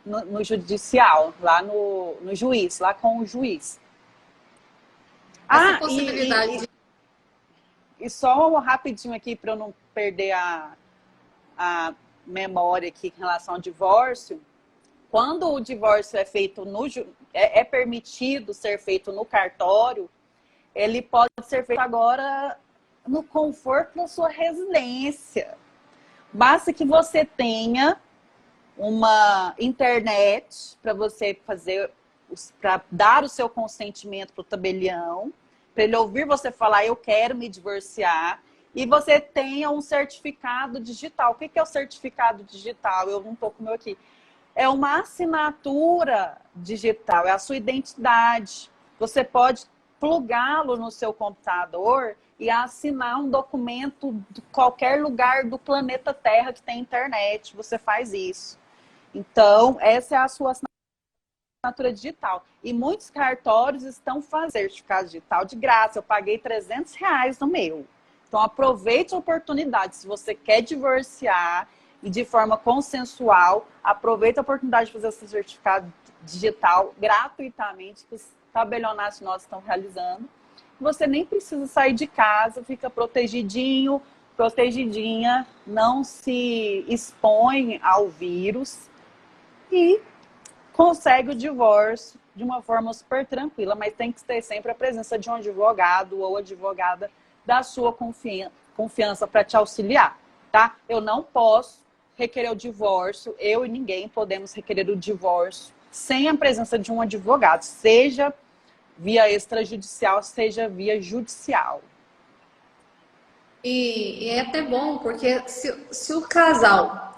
no judicial, lá no juiz, lá com o juiz. Essa possibilidade e só rapidinho aqui para eu não perder memória aqui em relação ao divórcio, quando o divórcio é feito é permitido ser feito no cartório, ele pode ser feito agora no conforto da sua residência. Basta que você tenha uma internet para você fazer, para dar o seu consentimento para o tabelião, para ele ouvir você falar, eu quero me divorciar, e você tenha um certificado digital. O que é o certificado digital? Eu não estou com o meu aqui. É uma assinatura digital, é a sua identidade. Você pode plugá-lo no seu computador e assinar um documento de qualquer lugar do planeta Terra que tem internet. Você faz isso. Então, essa é a sua assinatura digital. E muitos cartórios estão fazendo certificado digital de graça. Eu paguei R$300 no meu. Então, aproveite a oportunidade. Se você quer divorciar e de forma consensual, aproveite a oportunidade de fazer esse certificado digital gratuitamente, que os tabelionatos nossos estão realizando. Você nem precisa sair de casa, fica protegidinho, protegidinha, não se expõe ao vírus e consegue o divórcio de uma forma super tranquila, mas tem que ter sempre a presença de um advogado ou advogada da sua confiança para te auxiliar, tá? Eu não posso requerer o divórcio, eu e ninguém podemos requerer o divórcio sem a presença de um advogado, seja via extrajudicial, seja via judicial. E é até bom, porque se o casal,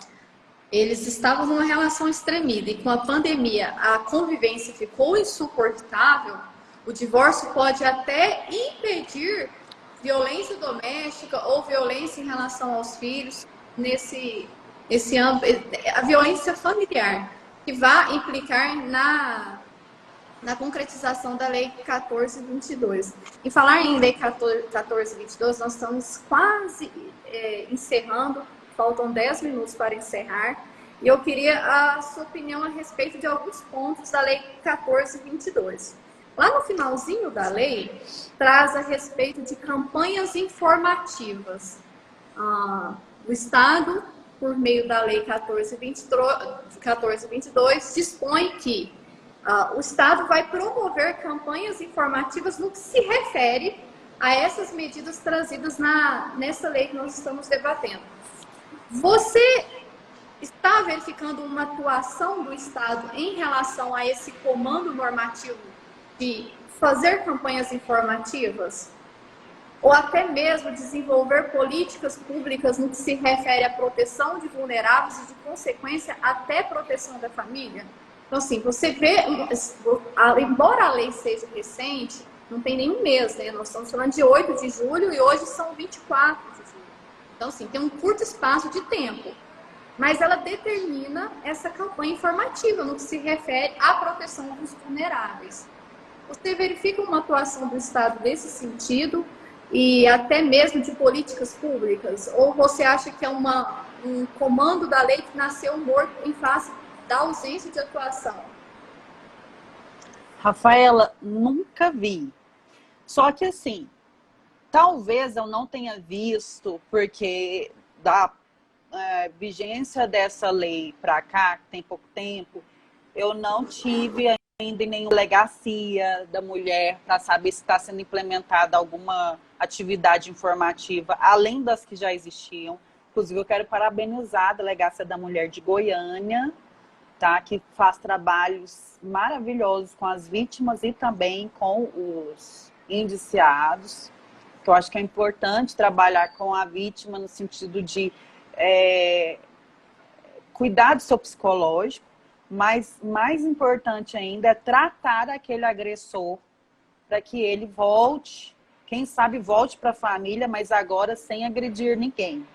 eles estavam numa relação extremida e com a pandemia a convivência ficou insuportável, o divórcio pode até impedir violência doméstica ou violência em relação aos filhos nesse âmbito, a violência familiar, que vai implicar na concretização da Lei 14.22. E falar em Lei 14.22, nós estamos quase encerrando, faltam 10 minutos para encerrar, e eu queria a sua opinião a respeito de alguns pontos da Lei 14.22. Lá no finalzinho da lei, traz a respeito de campanhas informativas. O Estado, por meio da Lei 14.22, dispõe que o Estado vai promover campanhas informativas no que se refere a essas medidas trazidas nessa lei que nós estamos debatendo. Você está verificando uma atuação do Estado em relação a esse comando normativo de fazer campanhas informativas? Ou até mesmo desenvolver políticas públicas no que se refere à proteção de vulneráveis e, de consequência, até proteção da família? Então, assim, você vê, embora a lei seja recente, não tem nenhum mês, né? Nós estamos falando de 8 de julho e hoje são 24 de julho. Então, assim, tem um curto espaço de tempo. Mas ela determina essa campanha informativa no que se refere à proteção dos vulneráveis. Você verifica uma atuação do Estado nesse sentido e até mesmo de políticas públicas? Ou você acha que é um comando da lei que nasceu morto em face da ausência de atuação? Rafaela, nunca vi. Só que assim, talvez eu não tenha visto, porque da vigência dessa lei para cá, que tem pouco tempo, eu não tive ainda em nenhuma delegacia da mulher para saber se está sendo implementada alguma atividade informativa, além das que já existiam. Inclusive, eu quero parabenizar a Delegacia da Mulher de Goiânia, tá? Que faz trabalhos maravilhosos com as vítimas e também com os indiciados. Eu acho que é importante trabalhar com a vítima no sentido de cuidar do seu psicológico, mas mais importante ainda é tratar aquele agressor para que ele volte, quem sabe volte para a família, mas agora sem agredir ninguém,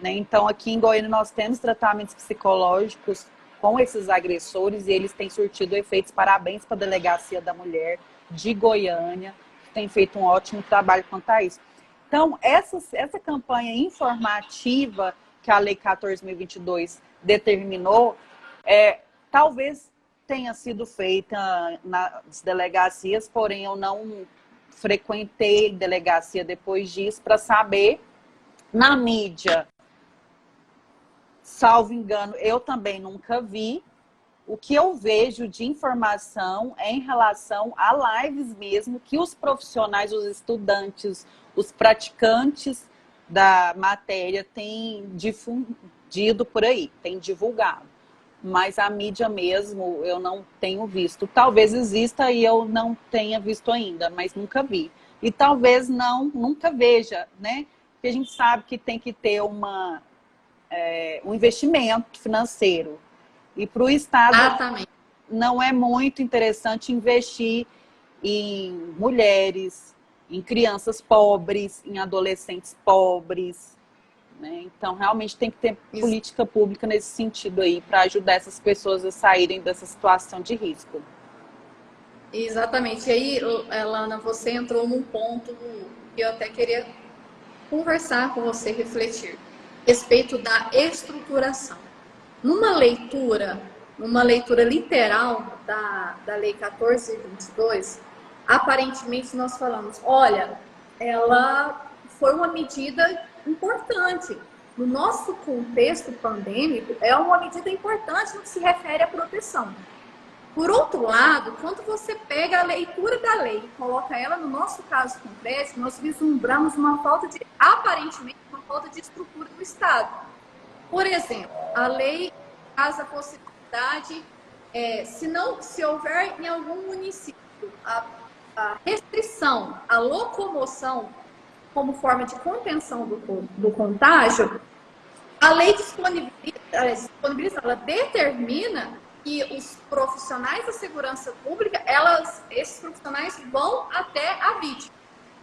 né? Então, aqui em Goiânia nós temos tratamentos psicológicos com esses agressores e eles têm surtido efeitos. Parabéns para a Delegacia da Mulher de Goiânia, que tem feito um ótimo trabalho quanto a isso. Então, essa campanha informativa que a Lei 14.022 determinou, talvez tenha sido feita nas delegacias, porém eu não frequentei delegacia depois disso para saber. Na mídia, salvo engano, eu também nunca vi. O que eu vejo de informação é em relação a lives mesmo, que os profissionais, os estudantes, os praticantes da matéria têm difundido por aí, têm divulgado. Mas a mídia mesmo eu não tenho visto. Talvez exista e eu não tenha visto ainda, mas nunca vi. E talvez nunca veja, né? Porque a gente sabe que tem que ter um investimento financeiro. E para o Estado Exatamente. não é muito interessante investir em mulheres, em crianças pobres, em adolescentes pobres, né? Então, realmente tem que ter política pública nesse sentido aí, para ajudar essas pessoas a saírem dessa situação de risco. Exatamente. E aí, Elana, você entrou num ponto que eu até queria conversar com você, refletir, a respeito da estruturação. Numa leitura literal da Lei 14.022, aparentemente nós falamos, olha, ela foi uma medida importante. No nosso contexto pandêmico, é uma medida importante no que se refere à proteção. Por outro lado, quando você pega a leitura da lei e coloca ela no nosso caso concreto, nós vislumbramos aparentemente, uma falta de estrutura do Estado. Por exemplo, a lei traz a possibilidade, se houver em algum município a restrição à locomoção como forma de contenção do contágio, a lei disponibiliza, ela determina que os profissionais da segurança pública, esses profissionais vão até a vítima.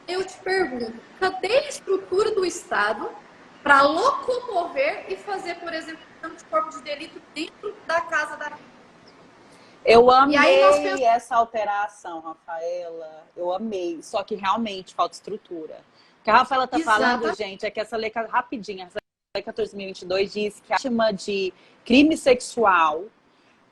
Eu te pergunto, cadê a estrutura do Estado para locomover e fazer, por exemplo, de corpo de delito dentro da casa da vítima? Eu amei essa alteração, Rafaela. Eu amei. Só que realmente falta estrutura. O que a Rafaela está falando, gente, é que essa lei, rapidinho, essa lei 14.022 diz que a vítima de crime sexual,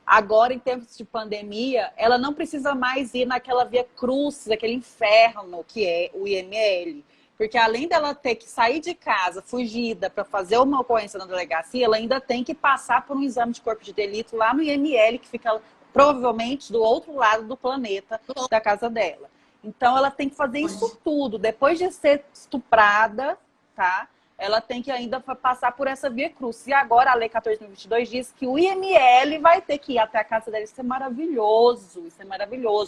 agora em tempos de pandemia, ela não precisa mais ir naquela via crucis, aquele inferno que é o IML. Porque além dela ter que sair de casa, fugida, para fazer uma ocorrência na delegacia, ela ainda tem que passar por um exame de corpo de delito lá no IML, que fica provavelmente do outro lado do planeta da casa dela. Então ela tem que fazer isso tudo. Depois de ser estuprada, tá? Ela tem que ainda passar por essa via cruz. E agora a Lei 14.022 diz que o IML vai ter que ir até a casa dela. Isso é maravilhoso,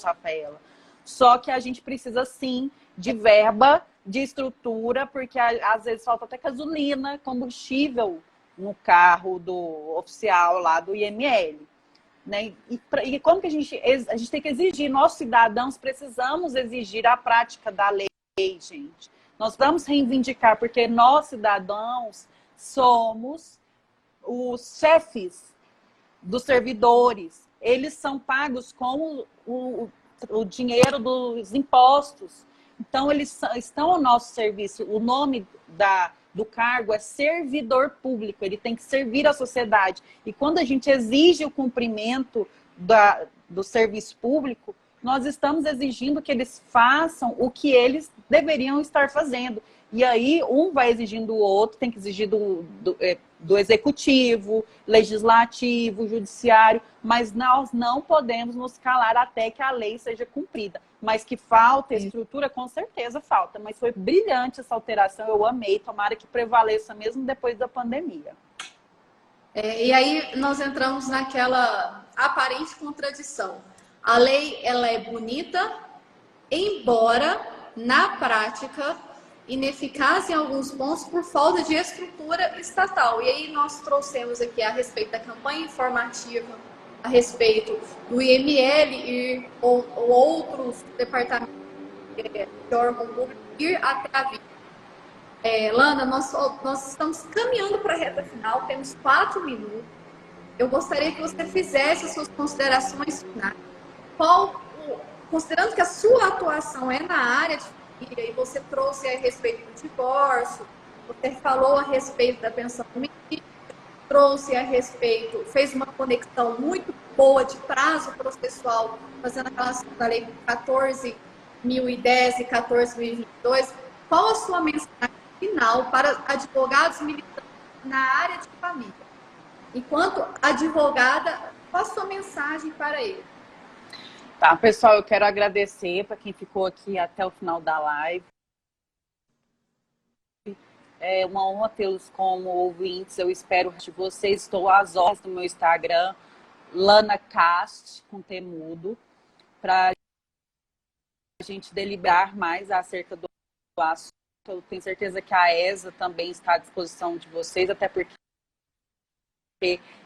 Rafaela. Só que a gente precisa, sim, de verba, de estrutura, porque às vezes falta até gasolina, combustível no carro do oficial lá do IML. Né? E como que a gente tem que exigir, nós cidadãos precisamos exigir a prática da lei, gente. Nós vamos reivindicar, porque nós cidadãos somos os chefes dos servidores. Eles são pagos com o dinheiro dos impostos. Então, eles estão ao nosso serviço. O nome do cargo é servidor público. Ele tem que servir à sociedade. E quando a gente exige o cumprimento do serviço público, nós estamos exigindo que eles façam o que eles deveriam estar fazendo. E aí, um vai exigindo o outro, tem que exigir do executivo, legislativo, judiciário, mas nós não podemos nos calar até que a lei seja cumprida. Mas que falta estrutura, com certeza falta. Mas foi brilhante essa alteração, eu amei, tomara que prevaleça mesmo depois da pandemia. E aí nós entramos naquela aparente contradição. A lei, ela é bonita, embora, na prática, ineficaz em alguns pontos por falta de estrutura estatal. E aí nós trouxemos aqui a respeito da campanha informativa, a respeito do IML ou outros departamentos de órgão público ir até a vítima. Lana, nós estamos caminhando para a reta final, temos 4 minutos. Eu gostaria que você fizesse as suas considerações finais. Considerando que a sua atuação é na área de família e você trouxe a respeito do divórcio, você falou a respeito da pensão alimentícia, trouxe a respeito, fez uma conexão muito boa de prazo processual, fazendo a relação da lei 14.010 e 14.022. Qual a sua mensagem final para advogados militantes na área de família? enquanto advogada, qual a sua mensagem para ele? Tá, pessoal, eu quero agradecer para quem ficou aqui até o final da live. É uma honra tê-los como ouvintes. Eu espero de vocês. Estou às horas no meu Instagram, LanaCast, com T mudo, para a gente deliberar mais acerca do assunto. Eu tenho certeza que a ESA também está à disposição de vocês, até porque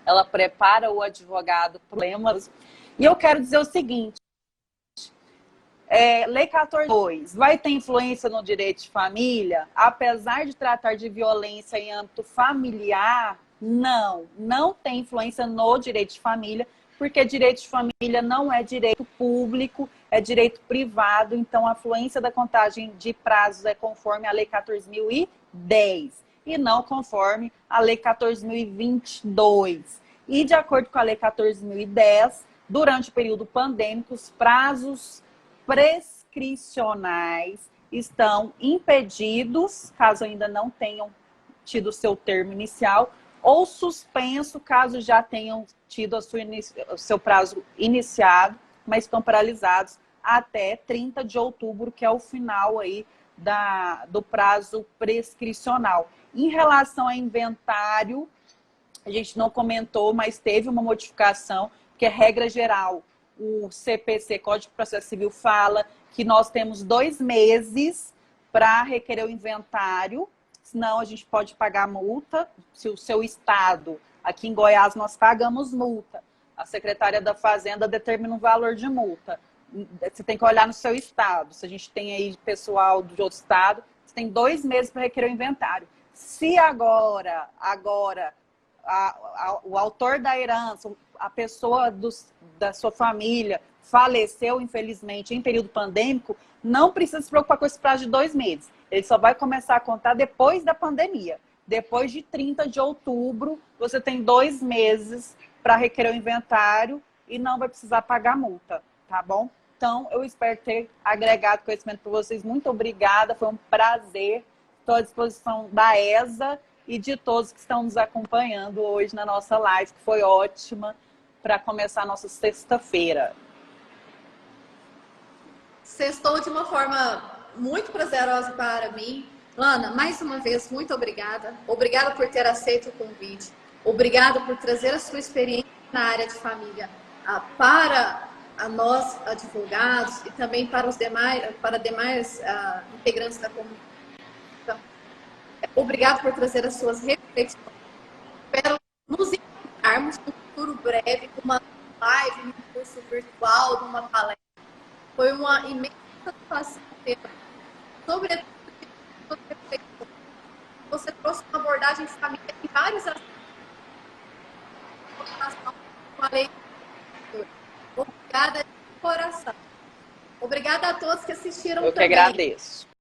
ela prepara o advogado para problemas. E eu quero dizer o seguinte, Lei 14.2 vai ter influência no direito de família? Apesar de tratar de violência em âmbito familiar, não tem influência no direito de família, porque direito de família não é direito público, é direito privado, então a fluência da contagem de prazos é conforme a Lei 14.010 e não conforme a Lei 14.022. E de acordo com a Lei 14.010, durante o período pandêmico, os prazos prescricionais estão impedidos, caso ainda não tenham tido seu termo inicial, ou suspenso, caso já tenham tido o seu prazo iniciado, mas estão paralisados até 30 de outubro, que é o final aí do prazo prescricional. Em relação a inventário, a gente não comentou, mas teve uma modificação, que é regra geral. O CPC, Código de Processo Civil, fala que nós temos 2 meses para requerer o inventário, senão a gente pode pagar multa. Se o seu estado, aqui em Goiás, nós pagamos multa. A secretária da Fazenda determina um valor de multa. Você tem que olhar no seu estado. Se a gente tem aí pessoal de outro estado, você tem 2 meses para requerer o inventário. Se agora o autor da herança, a pessoa da sua família faleceu, infelizmente, em período pandêmico, não precisa se preocupar com esse prazo de 2 meses. Ele só vai começar a contar depois da pandemia. Depois de 30 de outubro, você tem 2 meses para requerer o inventário e não vai precisar pagar multa, tá bom? Então, eu espero ter agregado conhecimento para vocês. Muito obrigada, foi um prazer. Estou à disposição da ESA e de todos que estão nos acompanhando hoje na nossa live, que foi ótima para começar a nossa sexta-feira. Sextou de uma forma muito prazerosa para mim. Lana, mais uma vez, muito obrigada. Obrigada por ter aceito o convite. Obrigada por trazer a sua experiência na área de família para nós, advogados, e também para os demais integrantes da comunidade. Obrigado por trazer as suas reflexões. Espero nos encontrarmos no futuro breve, com uma live, num curso virtual, numa palestra. Foi uma imensa satisfação ter, sobretudo, você trouxe uma abordagem de família em vários aspectos. Obrigada de coração. Obrigada a todos que assistiram também. Eu que agradeço.